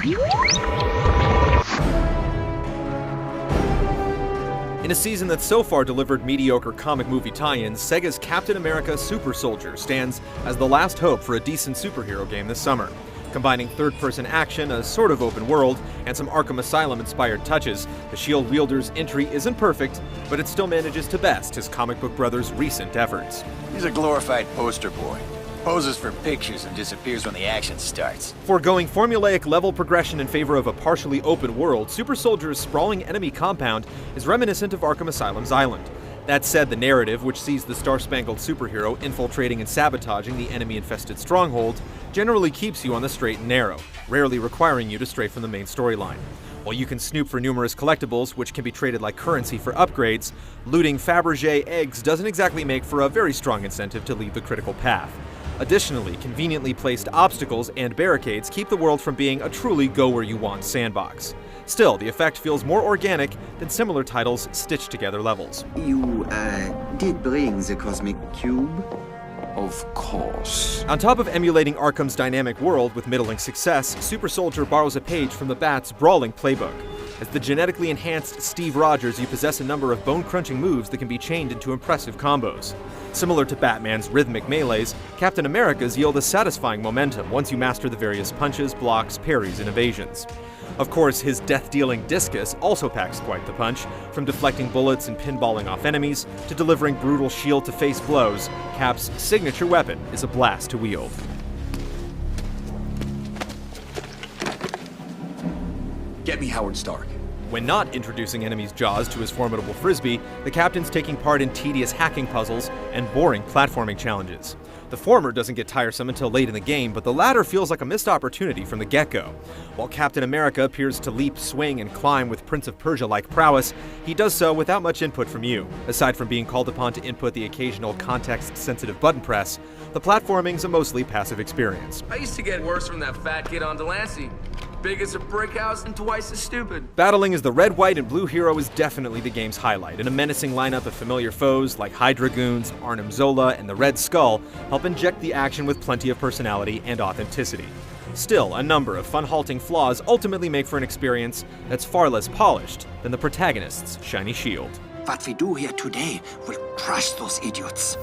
In a season that so far delivered mediocre comic movie tie-ins, Sega's Captain America Super Soldier stands as the last hope for a decent superhero game this summer. Combining third-person action, a sort of open world, and some Arkham Asylum-inspired touches, the Shield wielder's entry isn't perfect, but it still manages to best his comic book brother's recent efforts. He's a glorified poster boy. Poses for pictures and disappears when the action starts. Foregoing formulaic level progression in favor of a partially open world, Super Soldier's sprawling enemy compound is reminiscent of Arkham Asylum's island. That said, the narrative, which sees the star-spangled superhero infiltrating and sabotaging the enemy-infested stronghold, generally keeps you on the straight and narrow, rarely requiring you to stray from the main storyline. While you can snoop for numerous collectibles, which can be traded like currency for upgrades, looting Fabergé eggs doesn't exactly make for a very strong incentive to leave the critical path. Additionally, conveniently placed obstacles and barricades keep the world from being a truly go-where-you-want sandbox. Still, the effect feels more organic than similar titles' stitched-together levels. You, did bring the Cosmic Cube? Of course. On top of emulating Arkham's dynamic world with middling success, Super Soldier borrows a page from the Bat's brawling playbook. As the genetically enhanced Steve Rogers, you possess a number of bone-crunching moves that can be chained into impressive combos. Similar to Batman's rhythmic melees, Captain America's yield a satisfying momentum once you master the various punches, blocks, parries, and evasions. Of course, his death-dealing discus also packs quite the punch. From deflecting bullets and pinballing off enemies, to delivering brutal shield-to-face blows, Cap's signature weapon is a blast to wield. Get me Howard Stark. When not introducing enemies' jaws to his formidable frisbee, the Captain's taking part in tedious hacking puzzles and boring platforming challenges. The former doesn't get tiresome until late in the game, but the latter feels like a missed opportunity from the get-go. While Captain America appears to leap, swing, and climb with Prince of Persia-like prowess, he does so without much input from you. Aside from being called upon to input the occasional context-sensitive button press, the platforming's a mostly passive experience. I used to get worse from that fat kid on Delancey. Big as a brick house and twice as stupid. Battling as the red, white, and blue hero is definitely the game's highlight, and a menacing lineup of familiar foes like Hydra Goons, Arnim Zola, and the Red Skull help inject the action with plenty of personality and authenticity. Still, a number of fun-halting flaws ultimately make for an experience that's far less polished than the protagonist's shiny shield. What we do here today will crush those idiots.